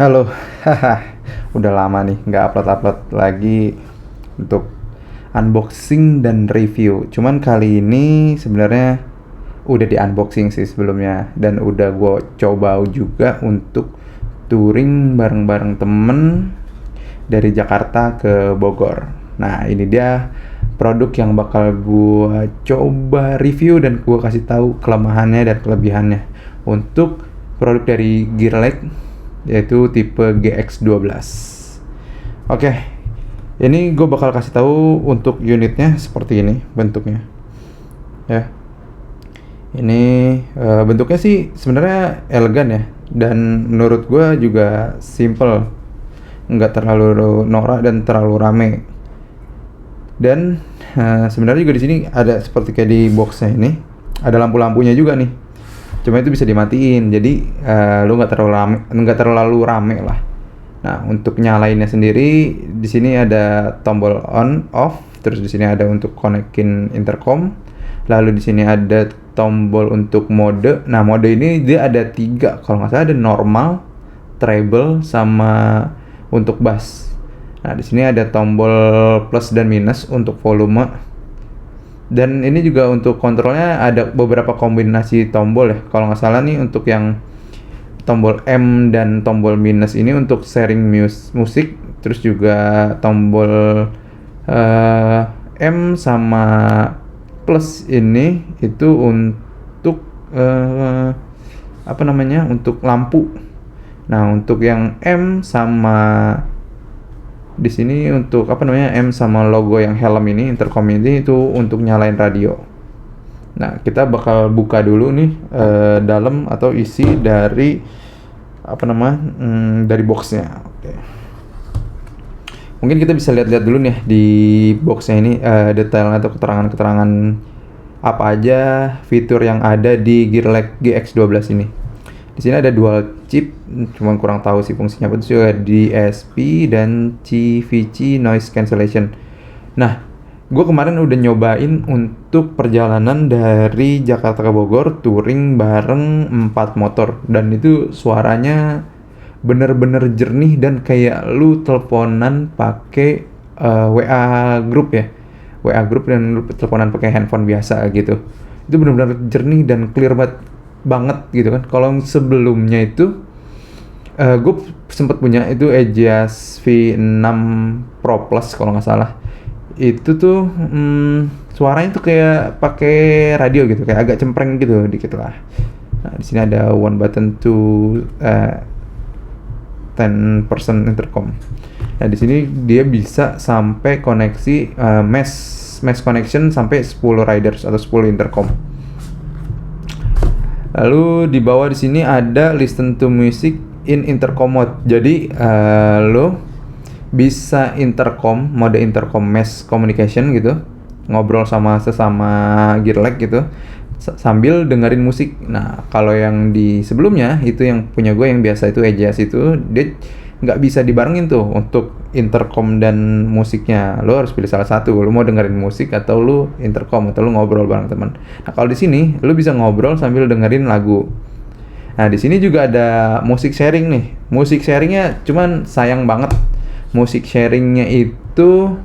Halo, haha, udah lama nih nggak upload-upload lagi untuk unboxing dan review. Cuman kali ini sebenarnya udah di unboxing sih sebelumnya dan udah gue coba juga untuk touring bareng-bareng temen dari Jakarta ke Bogor. Nah ini dia produk yang bakal gue coba review dan gue kasih tahu kelemahannya dan kelebihannya untuk produk dari Gearlek yaitu tipe GX12. Oke, ini gue bakal kasih tahu untuk unitnya seperti ini bentuknya. Ya, ini bentuknya sih sebenarnya elegan ya, dan menurut gue juga simple, nggak terlalu norak dan terlalu rame. Dan sebenarnya juga di sini ada seperti kayak di boxnya ini, ada lampu-lampunya juga nih. Cuma itu bisa dimatiin, jadi lu nggak terlalu rame lah. Nah, untuk nyalainnya sendiri di sini ada tombol on off, terus di sini ada untuk konekin intercom. Lalu di sini ada tombol untuk mode. Nah, mode ini dia ada 3, kalau nggak salah ada normal, treble, sama untuk bass. Nah, di sini ada tombol plus dan minus untuk volume. Dan ini juga untuk kontrolnya ada beberapa kombinasi tombol ya. Kalau nggak salah nih untuk yang tombol M dan tombol minus ini untuk sharing musik. Terus juga tombol M sama plus ini itu untuk untuk lampu. Nah, untuk yang M sama di sini untuk M sama logo yang helm ini, intercom ini itu untuk nyalain radio. Nah, kita bakal buka dulu nih dalam atau isi dari dari boxnya. Oke. Mungkin kita bisa lihat-lihat dulu nih di boxnya ini detail atau keterangan-keterangan apa aja fitur yang ada di Gearlek GX12 ini. Di sini ada dual chip, cuma kurang tahu sih fungsinya apa. Itu juga DSP dan CVC noise cancellation. Nah, gue kemarin udah nyobain untuk perjalanan dari Jakarta ke Bogor touring bareng 4 motor, dan itu suaranya bener-bener jernih dan kayak lu teleponan pakai WA group ya. WA group dan lu teleponan pakai handphone biasa gitu. Itu bener-bener jernih dan clear banget gitu kan. Kalau sebelumnya itu gue sempet punya itu Aegis V6 Pro Plus kalau nggak salah. Itu tuh suaranya tuh kayak pakai radio gitu, kayak agak cempreng gitu dikit lah. Nah, di sini ada one button to 10% intercom. Nah, di sini dia bisa sampai koneksi mesh connection sampai 10 riders atau 10 intercom. Lalu di bawah di sini ada listen to music in intercom mode. Jadi lo bisa mode intercom mesh communication gitu, ngobrol sama sesama Gearlek gitu sambil dengerin musik. Nah, kalau yang di sebelumnya itu yang punya gue yang biasa itu Aegis itu dia nggak bisa dibarengin tuh untuk intercom dan musiknya. Lo harus pilih salah satu. Lo mau dengerin musik atau lo intercom atau lo ngobrol bareng teman. Nah, kalau di sini lo bisa ngobrol sambil dengerin lagu. Nah, di sini juga ada musik sharing nih. Musik sharingnya cuman sayang banget. Musik sharingnya itu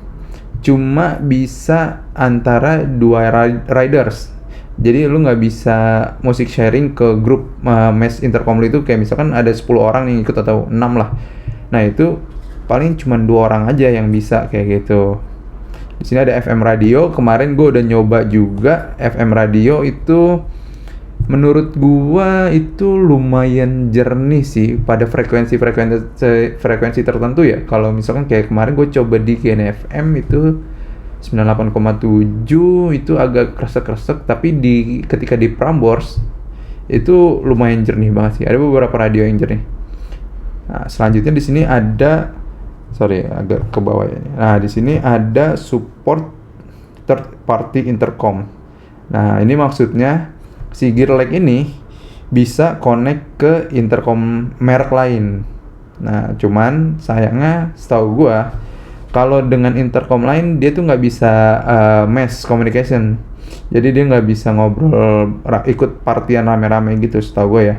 cuma bisa antara 2 riders. Jadi lu nggak bisa musik sharing ke grup mesh intercom lu itu kayak misalkan ada 10 orang yang ikut atau 6 lah. Nah, itu paling cuma 2 orang aja yang bisa kayak gitu. Di sini ada FM radio. Kemarin gue udah nyoba juga FM radio itu. Menurut gua itu lumayan jernih sih pada frekuensi tertentu ya. Kalau misalkan kayak kemarin gue coba di GNFM itu 98,7 itu agak kresek-kresek, tapi ketika di Prambors itu lumayan jernih banget sih. Ada beberapa radio yang jernih. Nah, selanjutnya di sini ada agak ke bawah ya. Nah, di sini ada support third party intercom. Nah, ini maksudnya si Gearlek ini bisa connect ke intercom merek lain. Nah, cuman sayangnya setahu gua kalau dengan intercom lain dia tuh nggak bisa mass communication. Jadi dia nggak bisa ngobrol ikut partian rame-rame gitu setahu gue ya.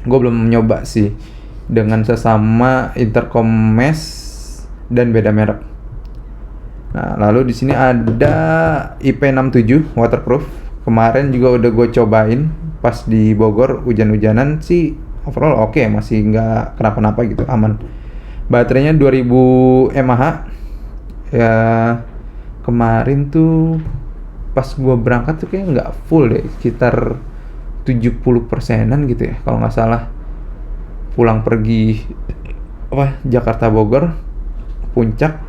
Gue belum nyoba sih. dengan sesama intercom mesh dan beda merek. Nah, lalu di sini ada IP67 waterproof. Kemarin juga udah gue cobain pas di Bogor hujan-hujanan sih, overall oke, masih nggak kenapa-napa gitu, aman. Baterainya 2000 mAh. Ya kemarin tuh pas gue berangkat tuh kayak nggak full deh, sekitar 70%-an gitu ya kalau nggak salah. Pulang pergi Jakarta Bogor Puncak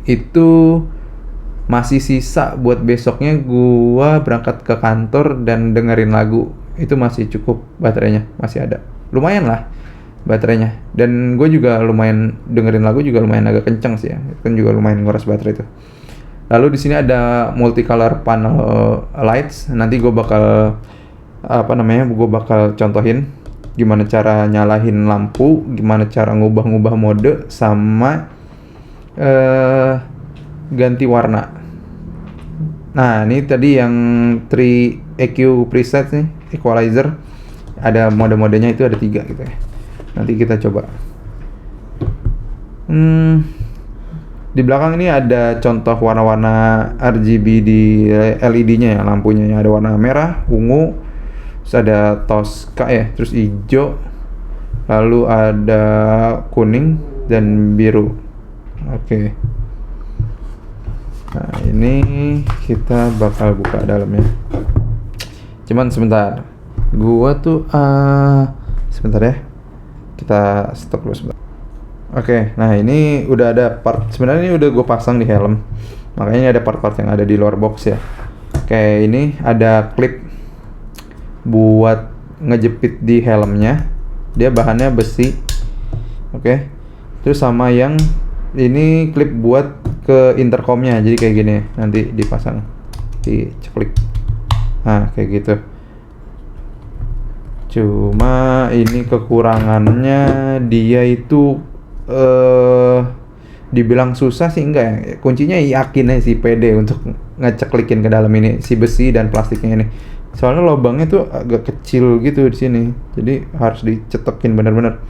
itu masih sisa buat besoknya gua berangkat ke kantor dan dengerin lagu. Itu masih cukup baterainya, masih ada. Lumayan lah baterainya. Dan gue juga lumayan dengerin lagu juga lumayan agak kenceng sih ya. Kan juga lumayan nguras baterai itu. Lalu di sini ada multicolor panel lights. Nanti gue bakal gue bakal contohin gimana cara nyalahin lampu, gimana cara ngubah-ngubah mode sama ganti warna. Nah, ini tadi yang 3 EQ preset nih, equalizer. Ada mode-modenya itu ada 3 gitu ya. Nanti kita coba. Di belakang ini ada contoh warna-warna RGB di LED-nya ya, lampunya yang ada warna merah, ungu, terus ada Tosca ya, terus hijau, lalu ada kuning dan biru. Oke. Nah, ini kita bakal buka dalamnya. Cuman sebentar. Gua tuh sebentar ya. Kita stop dulu sebentar. Oke, nah ini udah ada part, sebenarnya ini udah gue pasang di helm. Makanya ini ada part-part yang ada di luar box ya. Kayak ini ada klip buat ngejepit di helmnya. Dia bahannya besi. Oke. Terus sama yang ini klip buat ke intercomnya, jadi kayak gini nanti dipasang, diceklik. Nah kayak gitu. Cuma ini kekurangannya, dia itu dibilang susah sih enggak ya. Kuncinya yakin aja sih, pede untuk ngeceklikin ke dalam ini si besi dan plastiknya ini. Soalnya lubangnya tuh agak kecil gitu di sini, jadi harus dicetekin bener-bener.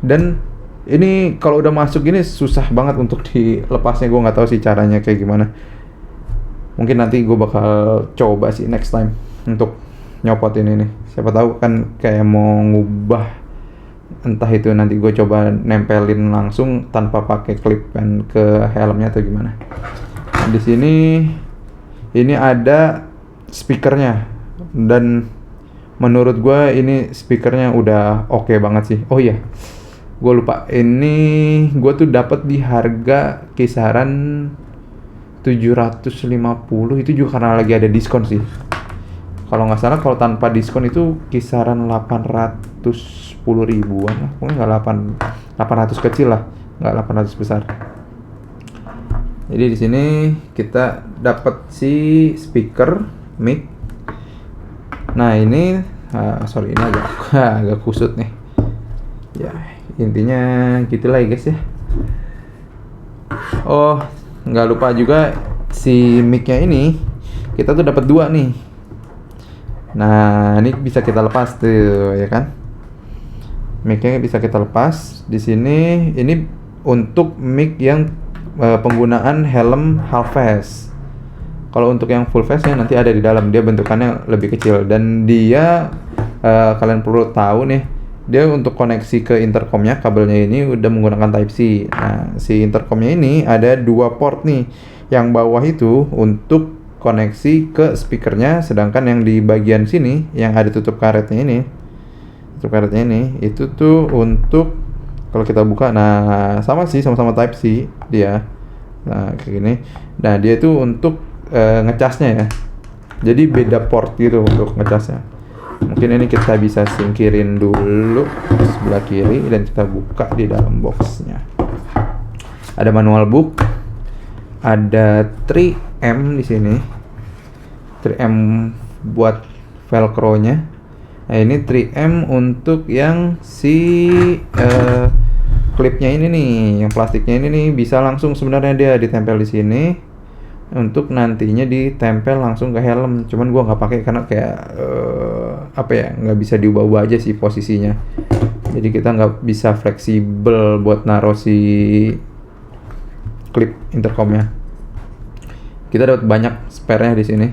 Dan ini kalau udah masuk gini susah banget untuk dilepasnya. Gue nggak tahu sih caranya kayak gimana. Mungkin nanti gue bakal coba sih next time untuk nyopotin ini. Siapa tahu kan kayak mau ngubah, entah itu nanti gue coba nempelin langsung tanpa pakai klip pen ke helmnya atau gimana. Nah, di sini ini ada speakernya, dan menurut gue ini speakernya udah oke banget sih. Oh iya, gue lupa, ini gue tuh dapat di harga kisaran 750, itu juga karena lagi ada diskon sih. Kalau nggak salah kalau tanpa diskon itu kisaran 810 ribuan lah, pokoknya nggak 800 kecil lah, nggak 800 besar. Jadi di sini kita dapat si speaker mic. Nah ini, ini agak kusut nih. Ya intinya gitulah ya guys ya. Oh nggak lupa juga si mic-nya ini kita tuh dapat 2 nih. Nah ini bisa kita lepas tuh ya kan. Mic-nya bisa kita lepas. Di sini ini untuk mic yang penggunaan helm half face. Kalau untuk yang full face nya nanti ada di dalam, dia bentukannya lebih kecil, dan dia kalian perlu tahu nih, dia untuk koneksi ke intercomnya, kabelnya ini udah menggunakan Type C. Nah, si intercomnya ini ada 2 port nih. Yang bawah itu untuk koneksi ke speakernya, sedangkan yang di bagian sini yang ada tutup karetnya ini, itu tuh untuk kalau kita buka, nah sama sih, sama-sama Type C dia. Nah kayak gini. Nah dia itu untuk ngecasnya ya. Jadi beda port gitu untuk ngecasnya. Mungkin ini kita bisa singkirin dulu sebelah kiri dan kita buka di dalam boxnya. Ada manual book, ada 3M di sini, 3M buat velcro-nya. Nah ini 3M untuk yang si klipnya ini nih, yang plastiknya ini nih, bisa langsung sebenarnya dia ditempel di sini untuk nantinya ditempel langsung ke helm. Cuman gua nggak pakai karena kayak nggak bisa diubah-ubah aja sih posisinya. Jadi kita nggak bisa fleksibel buat naruh si klip intercomnya. Kita dapat banyak spare-nya di sini.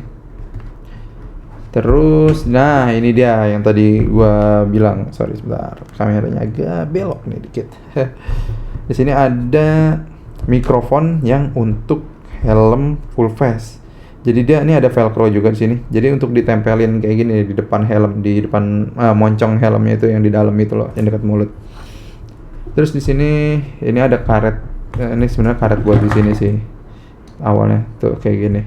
Terus, nah ini dia yang tadi gua bilang. Sorry sebentar, kameranya agak belok nih dikit. Di sini ada mikrofon yang untuk helm full face. Jadi dia ini ada velcro juga di sini. Jadi untuk ditempelin kayak gini di depan helm, di depan moncong helmnya itu yang di dalam itu loh, yang dekat mulut. Terus di sini ini ada karet. Ini sebenarnya karet buat di sini sih. Awalnya tuh kayak gini.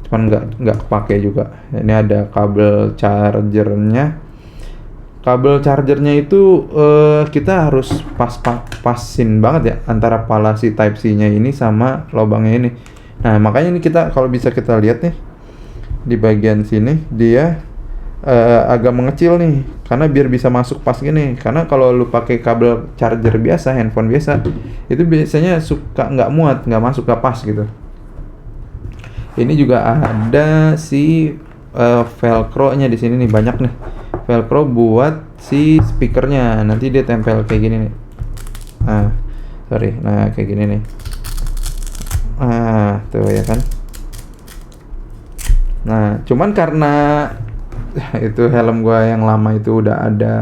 Cuman nggak kepake juga. Ini ada kabel chargernya. Kabel chargernya itu kita harus pasin banget ya antara pala si Type C-nya ini sama lubangnya ini. Nah makanya ini kita kalau bisa kita lihat nih di bagian sini dia agak mengecil nih karena biar bisa masuk pas gini. Karena kalau lu pakai kabel charger biasa, handphone biasa itu biasanya suka nggak muat, nggak masuk, nggak pas gitu. Ini juga ada si velcro-nya di sini nih, banyak nih velcro buat si speakernya. Nanti dia tempel kayak gini nih. Nah kayak gini nih. Tuh ya kan. Nah cuman karena itu helm gua yang lama itu udah ada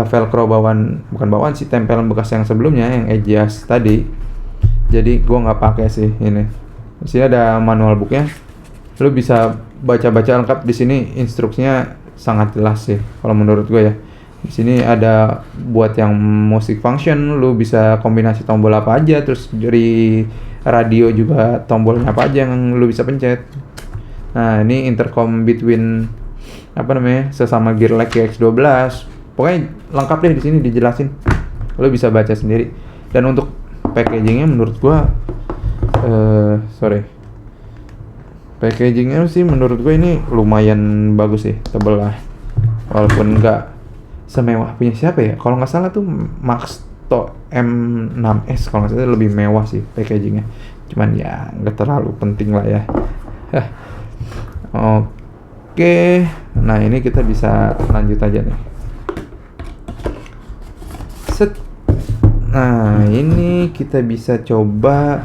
velcro bukan bawaan sih, tempelan bekas yang sebelumnya yang adjust tadi. Jadi gua nggak pakai sih ini. Di sini ada manual booknya. Lu bisa baca-baca lengkap di sini, instruksinya sangat jelas sih kalau menurut gue ya. Di sini ada buat yang music function, lu bisa kombinasi tombol apa aja, terus dari radio juga tombolnya apa aja yang lu bisa pencet. Nah, ini intercom between sesama Gearlike GX12. Pokoknya lengkap deh di sini dijelasin. Lu bisa baca sendiri. Dan untuk packagingnya menurut gue packagingnya sih menurut gue ini lumayan bagus sih, tebel lah, walaupun nggak semewah punya siapa ya, kalau nggak salah tuh Maxto M6s kalau nggak salah lebih mewah sih packagingnya, cuman ya nggak terlalu penting lah ya. Oke, nah ini kita bisa lanjut aja nih. Nah ini kita bisa coba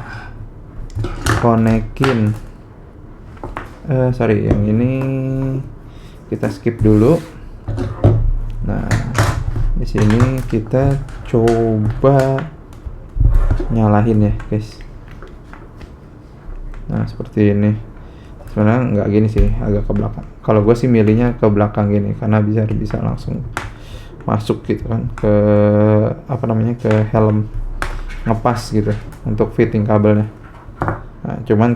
konekin. Yang ini kita skip dulu. Nah, di sini kita coba nyalahin ya, guys. Nah, seperti ini. Sebenarnya nggak gini sih, agak ke belakang. Kalau gue sih milihnya ke belakang gini, karena bisa langsung masuk gitu kan ke ke helm, ngepas gitu untuk fitting kabelnya. Nah, cuman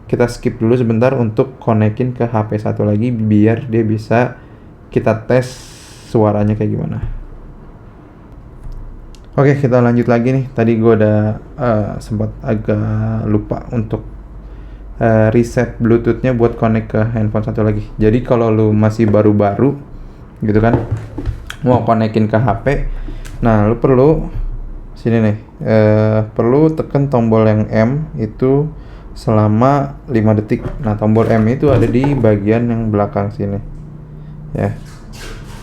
kita skip dulu sebentar untuk konekin ke HP satu lagi biar dia bisa kita tes suaranya kayak gimana. Oke, kita lanjut lagi nih. Tadi gue udah sempat agak lupa untuk reset Bluetooth-nya buat connect ke handphone satu lagi. Jadi kalau lu masih baru-baru gitu kan, mau konekin ke HP, nah lu perlu sini nih, perlu tekan tombol yang M itu selama 5 detik. Nah, tombol M itu ada di bagian yang belakang sini ya.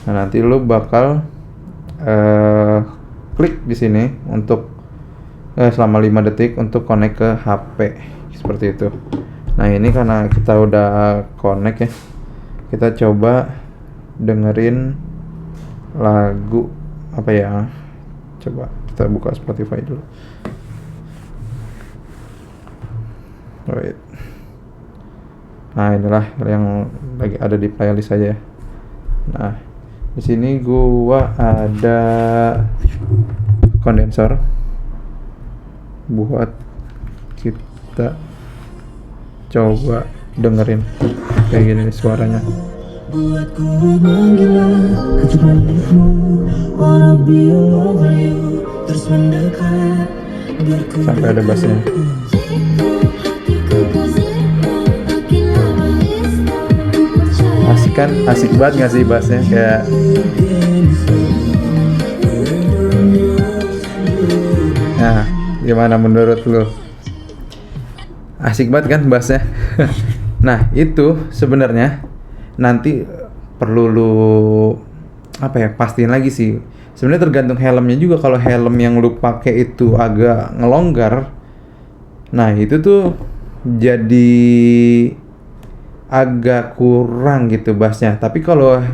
Nah, nanti lu bakal klik di sini untuk selama 5 detik untuk connect ke HP seperti itu. Nah, ini karena kita udah connect ya, kita coba dengerin lagu apa ya. Coba kita buka Spotify dulu. Wait. Nah, inilah yang lagi ada di playlist aja. Nah, di sini gua ada kondensor buat kita coba dengerin kayak gini nih suaranya. Buatku menggila kecualimu, wanna be all over you, terus mendekat sampai ada bassnya. Asik banget gak sih bassnya, kayak nah gimana menurut lu? Asik banget kan bassnya? Nah itu sebenarnya nanti perlu lu apa ya, pastiin lagi sih. Sebenarnya tergantung helmnya juga. Kalau helm yang lu pakai itu agak ngelonggar, nah itu tuh jadi agak kurang gitu bassnya. Tapi kalau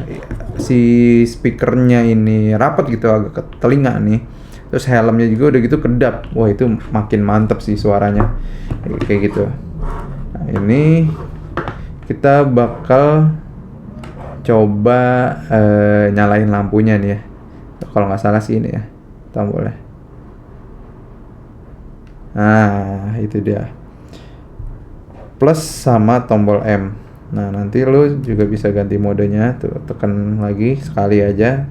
si speakernya ini rapat gitu, agak ke telinga nih, terus helmnya juga udah gitu kedap, wah itu makin mantep sih suaranya kayak gitu. Nah ini kita bakal coba nyalain lampunya nih ya. Kalau nggak salah sih ini ya tombolnya. Nah itu dia, plus sama tombol M. Nah nanti lu juga bisa ganti modenya tuh, tekan lagi sekali aja,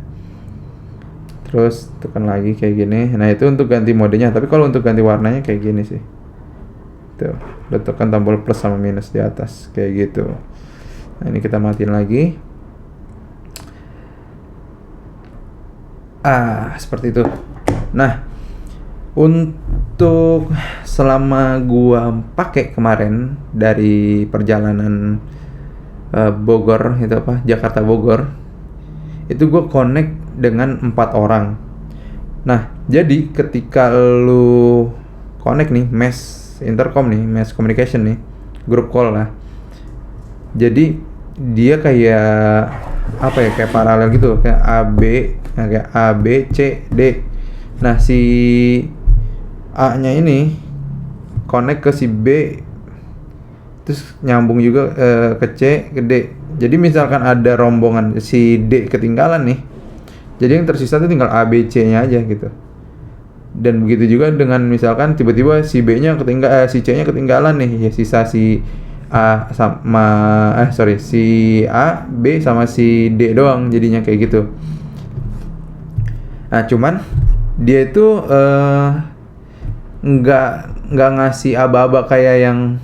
terus tekan lagi kayak gini. Nah itu untuk ganti modenya, tapi kalau untuk ganti warnanya kayak gini sih. Tuh, lu tekan tombol plus sama minus di atas kayak gitu. Nah ini kita matiin lagi. Seperti itu. Nah untuk selama gua pakai kemarin dari perjalanan Bogor itu apa, Jakarta Bogor, itu gue connect dengan 4 orang. Nah jadi ketika lu connect nih mesh intercom nih, mesh communication nih, group call lah, jadi dia kayak apa ya, kayak paralel gitu, kayak kayak A B C D. Nah si A nya ini connect ke si B, terus nyambung juga ke C, ke D. Jadi misalkan ada rombongan si D ketinggalan nih, jadi yang tersisa tuh tinggal A, B, C nya aja gitu. Dan begitu juga dengan misalkan tiba-tiba si B nya si C nya ketinggalan nih, ya sisa si A sama si A, B sama si D doang jadinya kayak gitu. Nah cuman dia itu nggak ngasih aba-aba kayak yang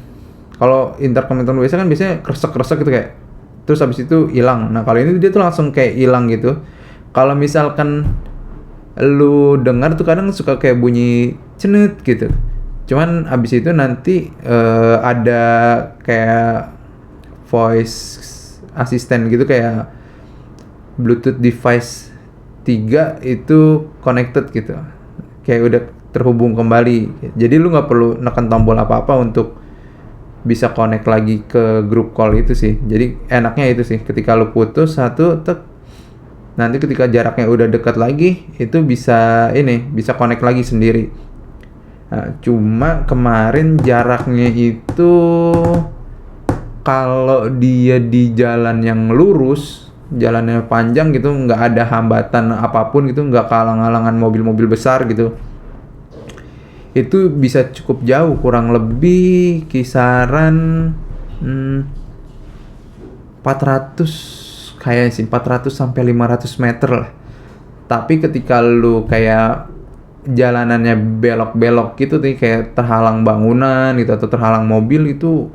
kalau intercom biasa kan, biasanya kresek-kresek gitu kayak, terus habis itu hilang. Nah kalau ini dia tuh langsung kayak hilang gitu. Kalau misalkan lu dengar tuh kadang suka kayak bunyi cenut gitu, cuman habis itu nanti ada kayak voice assistant gitu, kayak Bluetooth device 3 itu connected gitu, kayak udah terhubung kembali. Jadi lu nggak perlu neken tombol apa-apa untuk bisa connect lagi ke group call itu sih. Jadi enaknya itu sih, ketika lu putus satu, nanti ketika jaraknya udah dekat lagi, itu bisa connect lagi sendiri. Nah, cuma kemarin jaraknya itu kalau dia di jalan yang lurus, jalannya panjang gitu, nggak ada hambatan apapun gitu, nggak kehalang-halangan mobil-mobil besar gitu, itu bisa cukup jauh, kurang lebih kisaran 400 kayak sih, 400 sampai 500 meter lah. Tapi ketika lu kayak jalanannya belok-belok gitu nih, kayak terhalang bangunan gitu atau terhalang mobil, itu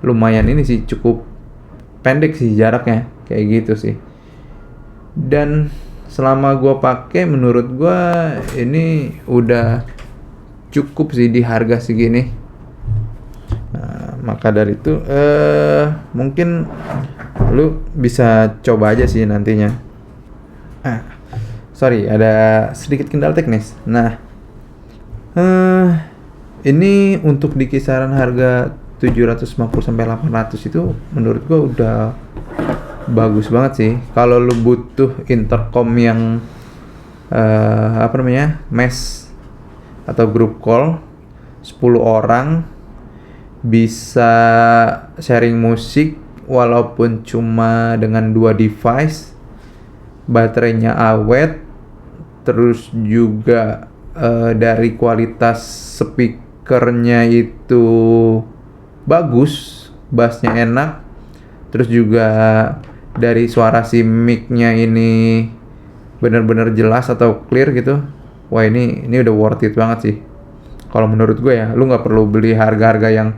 lumayan ini sih, cukup pendek sih jaraknya kayak gitu sih. Dan selama gue pakai, menurut gue ini udah cukup sih di harga segini. Nah, maka dari itu mungkin lu bisa coba aja sih nantinya. Sorry, ada sedikit kendala teknis. Nah ini untuk di kisaran harga 750 sampai 800 itu menurut gue udah bagus banget sih. Kalau lu butuh intercom yang mesh atau group call 10 orang, bisa sharing musik walaupun cuma dengan 2 device, baterainya awet, terus juga dari kualitas speakernya itu bagus, bassnya enak, terus juga dari suara si mic-nya ini benar-benar jelas atau clear gitu. Wah ini udah worth it banget sih kalau menurut gue ya. Lu nggak perlu beli harga-harga yang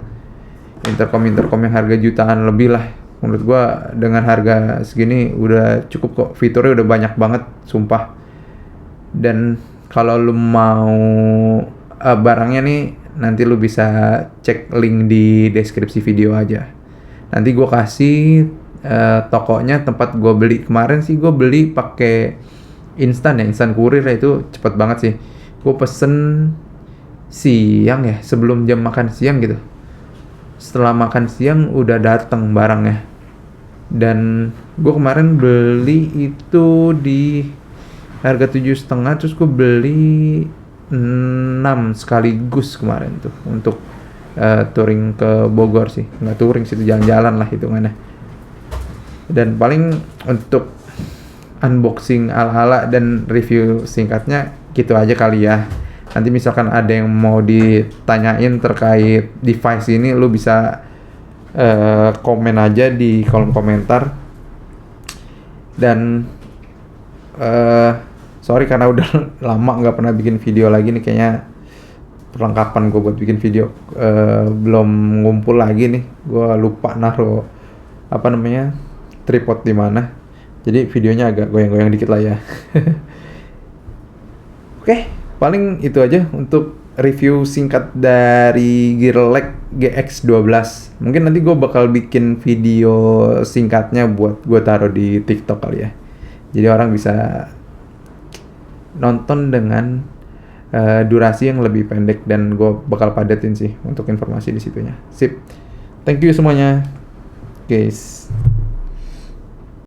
intercom yang harga jutaan lebih lah. Menurut gue dengan harga segini udah cukup kok, fiturnya udah banyak banget sumpah. Dan kalau lu mau barangnya nih, nanti lu bisa cek link di deskripsi video aja. Nanti gue kasih tokonya tempat gue beli. Kemarin sih gue beli pakai instan kurir ya, itu cepet banget sih. Gue pesen siang ya, sebelum jam makan siang gitu. Setelah makan siang udah dateng barangnya. Dan gue kemarin beli itu di harga 7,5, terus gue beli 6 sekaligus kemarin tuh untuk touring ke Bogor sih. Nggak touring sih, itu jalan-jalan lah hitungannya. Dan paling untuk unboxing ala-ala dan review singkatnya gitu aja kali ya. Nanti misalkan ada yang mau ditanyain terkait device ini, lu bisa komen aja di kolom komentar. Dan sorry karena udah lama nggak pernah bikin video lagi nih, kayaknya perlengkapan gue buat bikin video belum ngumpul lagi nih. Gue lupa naruh tripod di mana. Jadi videonya agak goyang-goyang dikit lah ya. Oke, paling itu aja untuk review singkat dari Gearlek GX12. Mungkin nanti gue bakal bikin video singkatnya buat gue taruh di TikTok kali ya. Jadi orang bisa nonton dengan durasi yang lebih pendek, dan gue bakal padetin sih untuk informasi di situnya. Sip. Thank you semuanya. Guys.